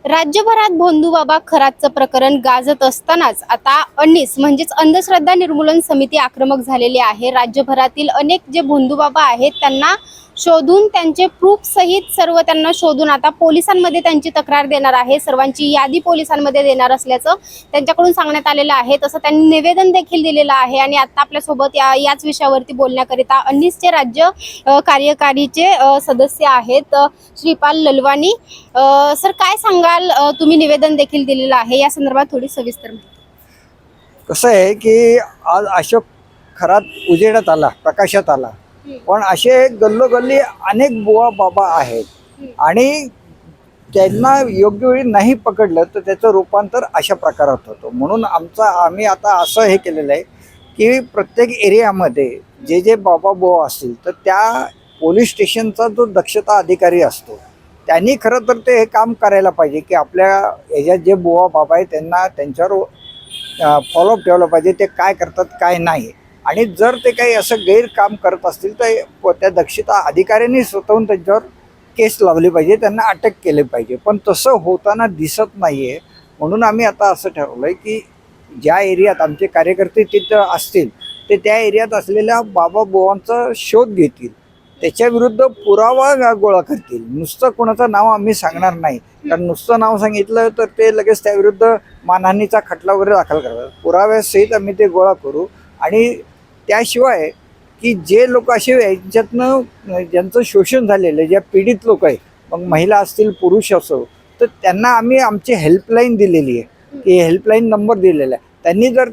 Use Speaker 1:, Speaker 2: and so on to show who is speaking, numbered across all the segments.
Speaker 1: राज्यभरात भोंदूबाबा खरातचं प्रकरण गाजत असतानाच आता अनीस म्हणजेच अंधश्रद्धा निर्मूलन समिती आक्रमक झालेली आहे। राज्यभरातील अनेक जे भोंदूबाबा आहेत त्यांना शोधून त्यांचे प्रूफ सहित सर्व त्यांना शोधून आता पोलिसांमध्ये त्यांची तक्रार देणार आहे। सर्वांची यादी पोलिसांमध्ये देणार असल्याचं त्यांच्याकडून सांगण्यात आलेलं आहे। तसं त्यांनी निवेदन देखील दिलेलं आहे आणि आता आपल्या सोबत याच विषयावरती बोलण्याकरिता अनीसचे राज्य कार्यकारीचे सदस्य आहेत श्रीपाल ललवानी। सर काय सांगाल, तुम्ही निवेदन देखील दिलेलं आहे, या संदर्भात थोडी सविस्तर माहिती।
Speaker 2: कसं आहे की आज अशोक खरात उजेडात आला, प्रकाशात आला, पण असे गल्लोगल्ली अनेक बुवा बाबा आहेत आणि त्यांना योग्य वेळी नाही पकडलं तर त्याचं रूपांतर अशा प्रकारात होतं। म्हणून आम्ही आता असं हे केलेलं आहे की प्रत्येक एरियामध्ये जे जे बाबा बुवा असतील तर त्या पोलीस स्टेशनचा जो दक्षता अधिकारी असतो त्यांनी खरं तर ते हे काम करायला पाहिजे की आपल्या ह्याच्यात जे बुवा बाबा आहे त्यांना त्यांच्यावर फॉलोअप ठेवलं पाहिजे, ते काय करतात काय नाही। आणि जर ते काही असं गैरकाम करत असतील तर त्या दक्षता अधिकाऱ्यांनी स्वतःहून त्यांच्यावर केस लावली पाहिजे, त्यांना अटक केली पाहिजे। पण तसं होताना दिसत नाही आहे। म्हणून आम्ही आता असं ठरवलं आहे की ज्या एरियात आमचे कार्यकर्ते तिथं असतील ते त्या एरियात असलेल्या बाबा बुवांचा शोध घेतील, त्याच्याविरुद्ध पुरावा गोळा करतील। नुसतं कोणाचं नाव आम्ही सांगणार नाही, कारण नुसतं नाव सांगितलं तर ते लगेच त्याविरुद्ध मानहानीचा खटला वगैरे दाखल करतात। पुराव्यासहित आम्ही ते गोळा करू आणि त्याशिवाय की जे लोक असे यांच्यातनं ज्यांचं शोषण झालेलं आहे, ज्या पीडित लोक आहे, मग महिला असतील पुरुष असो, तर त्यांना आम्ही आमची हेल्पलाईन दिलेली आहे की हेल्पलाईन नंबर दिलेला आहे। त्यांनी जर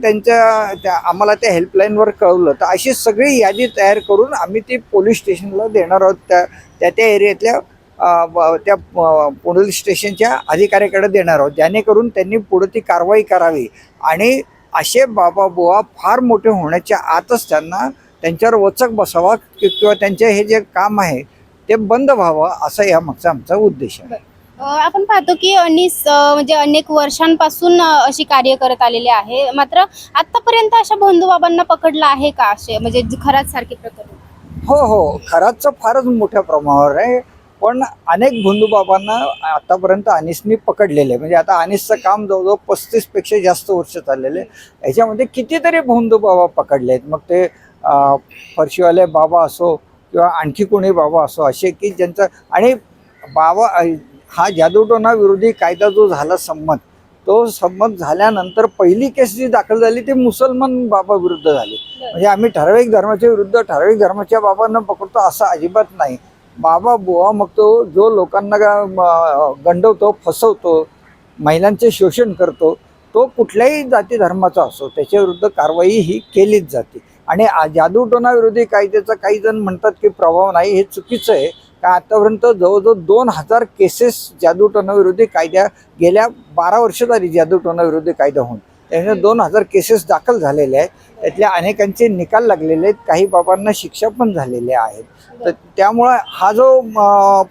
Speaker 2: आम्हाला त्या हेल्पलाईनवर कळवलं तर अशी सगळी यादी तयार करून आम्ही ती पोलीस स्टेशनला देणार आहोत, त्या एरियातल्या त्या पोलीस स्टेशनच्या अधिकाऱ्याकडे देणार आहोत, जेणेकरून त्यांनी पुढे ती कारवाई करावी आणि असे बाबा बुवा फार मोठे होण्याच्या आतच त्यांच्यावर वचक बसावा किंवा त्यांचे हे जे काम आहे ते बंद व्हावं, असा या मागचा आमचा उद्देश आहे।
Speaker 1: आपण पाहतो की अनीस म्हणजे अनेक वर्षांपासून अशी कार्य करत आलेले आहे, मात्र आतापर्यंत अशा भोंदूबाबांना पकडलं आहे का, असे म्हणजे खरात सारखे प्रकरण?
Speaker 2: हो, खराचं फारच मोठ्या प्रमाणावर आहे, पण अनेक भोंदूबाबांना आतापर्यंत अनीसनी पकडलेले आहे। म्हणजे आता अनीसचं काम जवळजवळ 35 पेक्षा जास्त वर्ष चाललेले आहे। याच्यामध्ये कितीतरी भोंदूबाबा पकडले आहेत, मग ते फरशीवाले बाबा असो किंवा आणखी कोणी बाबा असो, असे की ज्यांचं आणि बाबा हा जादूटोणा विरोधी कायदा जो झाला संमत, तो संमत झाल्यानंतर पहिली केस जी दाखल झाली ती मुसलमान बाबा विरुद्ध झाली। म्हणजे आम्ही ठराविक धर्माच्या विरुद्ध ठराविक धर्माच्या बाबांना पकडतो असं अजिबात नाही। बाबा बुवा मग तो जो लोकांना गंडवतो, फसवतो, महिलांचे शोषण करतो, तो कुठल्याही जाती धर्माचा असो त्याच्याविरुद्ध कारवाई ही केलीच जाते। आणि जादूटोणा विरोधी कायद्याचा काही जण म्हणतात की प्रभाव नाही, हे चुकीचं आहे। का आतापर्यंत जवळजवळ 2000 केसेस जादूटोणा विरोधी कायद्या गेल्या 12 वर्ष झाली जादूटोणा विरोधी कायदा होऊन, त्यामुळे 2000 केसेस दाखल झालेले आहेत, त्यातल्या अनेकांचे निकाल लागलेले आहेत, काही बाबांना शिक्षा पण झालेल्या आहेत। तर त्यामुळं हा जो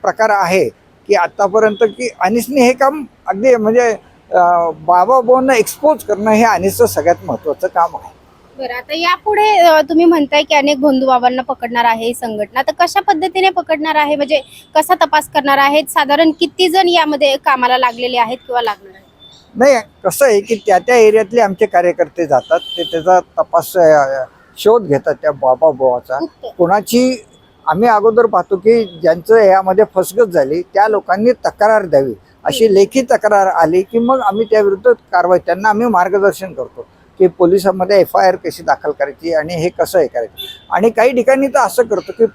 Speaker 2: प्रकार आहे की आतापर्यंत की अनीसने हे काम अगदी म्हणजे बाबा बुवांना एक्सपोज करणं हे अनीसचं सगळ्यात महत्त्वाचं काम आहे।
Speaker 1: बरं, आता यापुढे तुम्ही म्हणताय की अनेक भोंदूबाबांना पकडणार आहे ही संघटना, तर कशा पद्धतीने पकडणार आहे, म्हणजे कसा तपास करणार आहेत, साधारण किती जण यामध्ये कामाला लागलेले आहेत किंवा लागणार आहेत?
Speaker 2: नाही, कसं आहे की त्या एरियातले आमचे कार्यकर्ते जातात, ते त्याचा तपास शोध घेतात त्या बाबा बुवाचा। कोणाची आम्ही अगोदर पाहतो की ज्यांचं यामध्ये फसगत झाली त्या लोकांनी तक्रार द्यावी, अशी लेखी तक्रार आली की मग आम्ही त्याविरुद्ध कारवाई, त्यांना आम्ही मार्गदर्शन करतो की पोलिसांमध्ये FIR कशी दाखल करायची आणि हे कसं हे करायचं। आणि काही ठिकाणी तर असं करतो की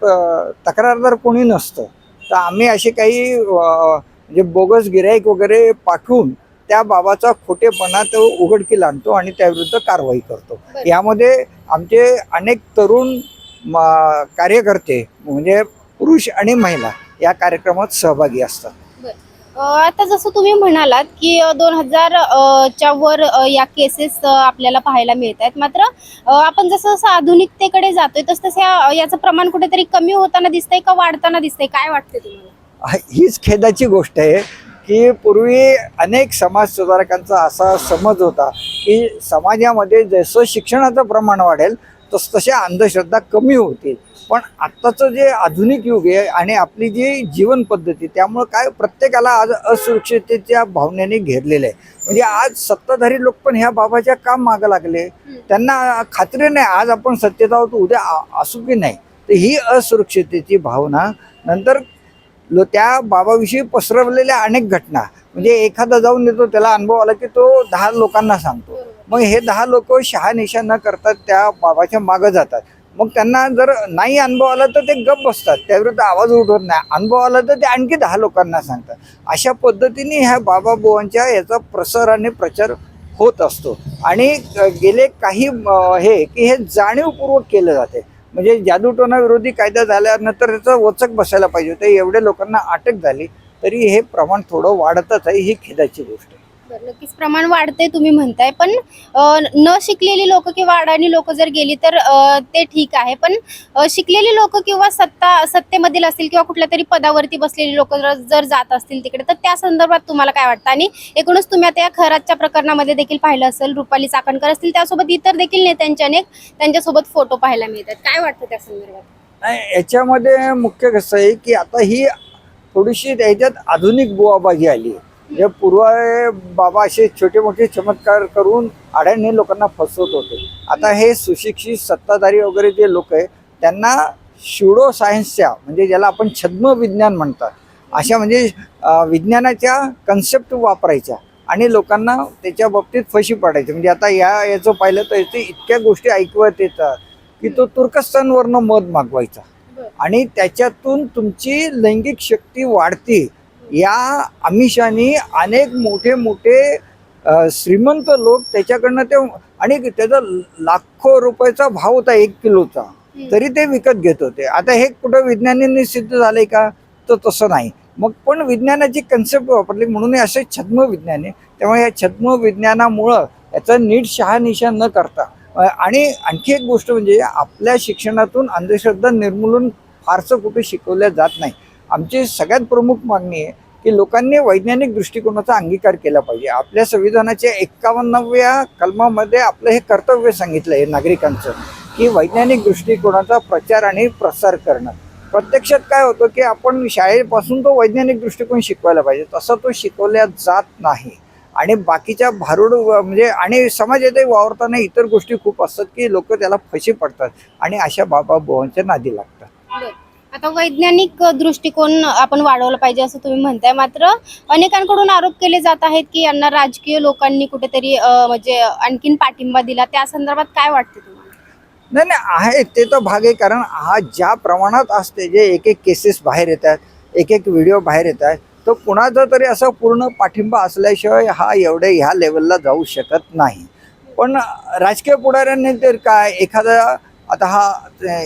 Speaker 2: तक्रारदार कोणी नसतं, तर आम्ही असे काही म्हणजे बोगस गिऱ्हाईक वगैरे पाठवून त्या बाबाचा खोटेपणा तो उघडकीला आणतो आणि त्याविरुद्ध कारवाई करतो। यामध्ये आमचे अनेक तरुण कार्यकर्ते म्हणजे पुरुष आणि महिला या कार्यक्रमात सहभागी असतात।
Speaker 1: आता जसं तुम्ही म्हणालात की 2000 च्या वर या केसेस आपल्याला पाहायला मिळत आहेत, मात्र आपण जसं जसं आधुनिकतेकडे जातोय तसं याचं प्रमाण कुठेतरी कमी होताना दिसतंय का वाढताना दिसतंय, काय वाटतंय तुम्हाला?
Speaker 2: हीच खेदाची गोष्ट आहे की पूर्वी अनेक समाज सुधारकांचा असा समज होता की समाजामध्ये जसं शिक्षणाचं प्रमाण वाढेल तसतशा अंधश्रद्धा कमी होतील. पण आत्ताचं जे आधुनिक युग आहे आणि आपली जी जीवन पद्धती त्यामुळं काय प्रत्येकाला आज असुरक्षिततेच्या भावनेने घेरलेलं आहे. म्हणजे आज सत्ताधारी लोक पण ह्या बाबाच्या काम मागं लागले. त्यांना खात्री नाही आज आपण सत्तेत आहोत उद्या असू की नाही. तर ही असुरक्षिततेची भावना नंतर त्या बाबाविषयी पसरवलेल्या अनेक घटना म्हणजे एखादा जाऊन येतो त्याला अनुभव आला की तो 10 लोकांना सांगतो. मग हे 10 लोक शहानिशा न करतात त्या बाबाच्या मागं जातात. मग त्यांना जर नाही अनुभव आला तर ते गप्प बसतात, त्याविरुद्ध आवाज उठवत नाही. अनुभव आला तर ते आणखी 10 लोकांना सांगतात. अशा पद्धतीने ह्या बाबाबुवांच्या याचा प्रसार आणि प्रचार होत असतो. आणि गेले काही हे की हे जाणीवपूर्वक केलं जाते. म्हणजे जादूटोणा विरोधी कायदा झाल्यानंतर त्याचं वचक बसायला पाहिजे होतं. एवढे लोकांना अटक झाली तरी हे प्रमाण थोडं वाढतच आहे. ही खेदाची गोष्ट आहे.
Speaker 1: नक्कीच प्रमाण वाढते तुम्ही म्हणताय, पण न शिकलेली लोक किंवा अडाणी लोक जर गेली तर ते ठीक आहे. पण शिकलेली लोक किंवा सत्तेमधील असतील किंवा कुठल्या तरी पदावरती बसलेली लोक जर जात असतील तिकडे तर त्या संदर्भात तुम्हाला काय वाटतं? आणि एकूणच तुम्ही आता या खरातच्या प्रकरणामध्ये देखील पाहिलं असेल, रुपाली चाकणकर असतील त्यासोबत इतर देखील नेत्यांचे अनेक त्यांच्यासोबत फोटो पाहायला मिळतात. काय वाटतं त्या संदर्भात?
Speaker 2: नाही, याच्यामध्ये मुख्य कसं आहे की आता ही थोडीशी त्याच्यात आधुनिक बुवाबाजी आली. जे पूर्व बाबा असे छोटे मोठे चमत्कार करून अडाणी लोकांना फसवत होते. आता हे सुशिक्षित सत्ताधारी वगैरे जे लोक आहे त्यांना स्युडो सायन्सच्या म्हणजे ज्याला आपण छद्म विज्ञान म्हणतात अशा म्हणजे विज्ञानाच्या कन्सेप्ट वापरायच्या आणि लोकांना त्याच्या बाबतीत फशी पडायची. म्हणजे आता याचं पाहिलं तर याचे इतक्या गोष्टी ऐकवत येतात की तो तुर्कस्तानवरनं मध मागवायचा आणि त्याच्यातून तुमची लैंगिक शक्ती वाढते या आमिषाने अनेक मोठे मोठे श्रीमंत लोक त्याच्याकडनं ते आणि त्याचा लाखो रुपयाचा भाव होता 1 किलोचा तरी ते विकत घेत होते. आता हे कुठं विज्ञानाने सिद्ध झालंय का? तर तसं नाही. मग पण विज्ञानाची कन्सेप्ट वापरली म्हणून असे छद्म विज्ञान आहे. त्यामुळे या छद्म विज्ञानामुळं याचं नीट शहानिशा न करता आणि आणखी एक गोष्ट म्हणजे आपल्या शिक्षणातून अंधश्रद्धा निर्मूलन फारसं कुठे शिकवल्या जात नाही. आमची सगळ्यात प्रमुख मागणी आहे की लोकांनी वैज्ञानिक दृष्टिकोनाचा अंगीकार केला पाहिजे. आपल्या संविधानाच्या 51व्या कलमामध्ये आपलं हे कर्तव्य सांगितलं आहे नागरिकांचं की वैज्ञानिक दृष्टिकोनाचा प्रचार आणि प्रसार करणं. प्रत्यक्षात काय होतं की आपण शाळेपासून तो वैज्ञानिक दृष्टिकोन शिकवायला पाहिजे, तसा तो शिकवल्या जात नाही. आणि बाकीच्या भारूड म्हणजे आणि समाजातही वावरताना इतर गोष्टी खूप असतात की लोक त्याला फशी पडतात आणि अशा बाबाबुवांच्या नादी लागतात.
Speaker 1: आता वैज्ञानिक दृष्टिकोन आपण वाढवला पाहिजे असं तुम्ही म्हणताय, मात्र अनेकांकडून आरोप केले जात आहेत की यांना राजकीय लोकांनी कुठेतरी म्हणजे आणखीन पाठिंबा दिला. त्या संदर्भात काय वाटते तुम्हाला?
Speaker 2: नाही आहे ते तर भाग आहे. कारण हा ज्या प्रमाणात असते जे एक केसेस बाहेर येतात, एक व्हिडिओ बाहेर येतात, तर कुणाचा तरी असा पूर्ण पाठिंबा असल्याशिवाय हा ह्या लेवलला जाऊ शकत नाही. पण राजकीय पुढाऱ्यांनी तर काय एखादा आता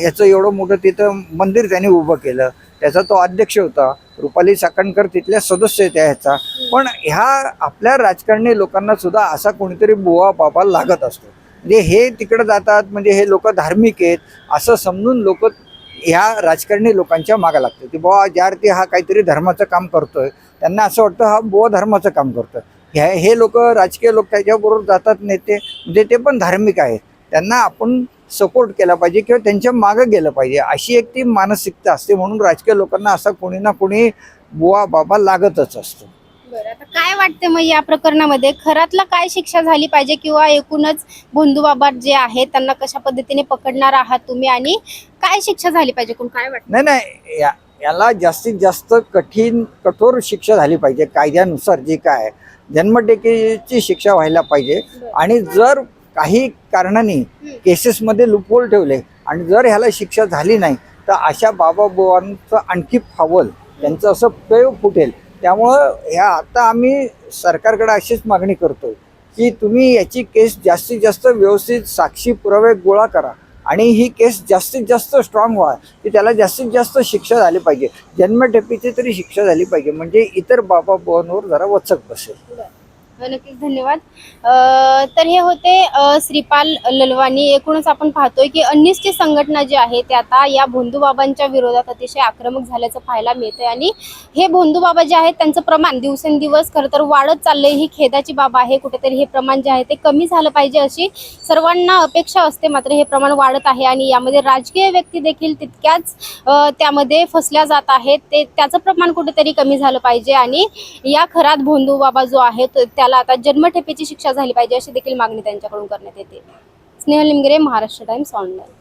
Speaker 2: याचं एवढं मोठं तिथं मंदिर त्यांनी उभं केलं, त्याचा तो अध्यक्ष होता, रुपाली चाकणकर तिथल्या सदस्य आहेत ह्याचा. पण ह्या आपल्या राजकारणी लोकांना सुद्धा असा कोणीतरी बुवा बाबा लागत असतो. म्हणजे हे तिकडे जातात म्हणजे हे लोक धार्मिक आहेत असं समजून लोक ह्या राजकारणी लोकांच्या मागे लागतात की बुवा ज्या अर्थी हा काहीतरी धर्माचं काम करतोय त्यांना असं वाटतं हा बुवा धर्माचं काम करतोय. हे लोक राजकीय लोक त्याच्याबरोबर जातात नेते म्हणजे ते पण धार्मिक आहेत, त्यांना आपण सपोर्ट केला पाहिजे किंवा त्यांच्या मागं गेलं पाहिजे अशी एक ती मानसिकता असते. म्हणून राजकीय लोकांना असा कोणी ना कोणी बुवा बाबा लागतच असतो.
Speaker 1: बरं, आता काय वाटतं मग या प्रकरणामध्ये खरातला काय शिक्षा झाली पाहिजे किंवा एकूणच भोंदू बाबा जे आहेत त्यांना कशा पद्धतीने पकडणार आहात तुम्ही आणि काय शिक्षा झाली पाहिजे? कोण काय वाटतं?
Speaker 2: नाही याला जास्तीत जास्त कठोर शिक्षा झाली पाहिजे. कायद्यानुसार जे काय जन्मठेपेची शिक्षा व्हायला पाहिजे. आणि जर काही कारणाने केसेसमध्ये लूपहोल ठेवले आणि जर ह्याला शिक्षा झाली नाही तर अशा बाबाबुवांचं आणखी फावल त्यांचं असं पेव फुटेल. त्यामुळं आता आम्ही सरकारकडे अशीच मागणी करतोय की तुम्ही याची केस जास्तीत जास्त व्यवस्थित साक्षी पुरावे गोळा करा आणि ही केस जास्तीत जास्त स्ट्रॉंग व्हा की त्याला जास्तीत जास्त शिक्षा झाली पाहिजे. जन्मठेपेची तरी शिक्षा झाली पाहिजे म्हणजे इतर बाबाबुवांवर जरा वचक बसेल.
Speaker 1: नक्कीच धन्यवाद. तर हे होते श्रीपाल ललवानी. एकूणच आपण पाहतोय की अन्निसची संघटना जी आहे ते आता या भोंदूबाबांच्या विरोधात अतिशय आक्रमक झाल्याचं पाहायला मिळतंय आणि हे भोंदूबाबा जे आहेत त्यांचं प्रमाण दिवसेंदिवस खरं तर वाढत चाललंय. ही खेदाची बाब आहे. कुठेतरी हे प्रमाण जे आहे ते कमी झालं पाहिजे अशी सर्वांना अपेक्षा असते. मात्र हे प्रमाण वाढत आहे आणि यामध्ये राजकीय व्यक्ती देखील तितक्याच त्यामध्ये फसल्या जात आहेत. त्याचं प्रमाण कुठेतरी कमी झालं पाहिजे आणि या खरात भोंदूबाबा जो आहे त्याला आता जन्मठेपेची शिक्षा झाली पाहिजे अशी देखील मागणी त्यांच्याकडून करण्यात येते. Snehal Nimgare, Maharashtra Times online.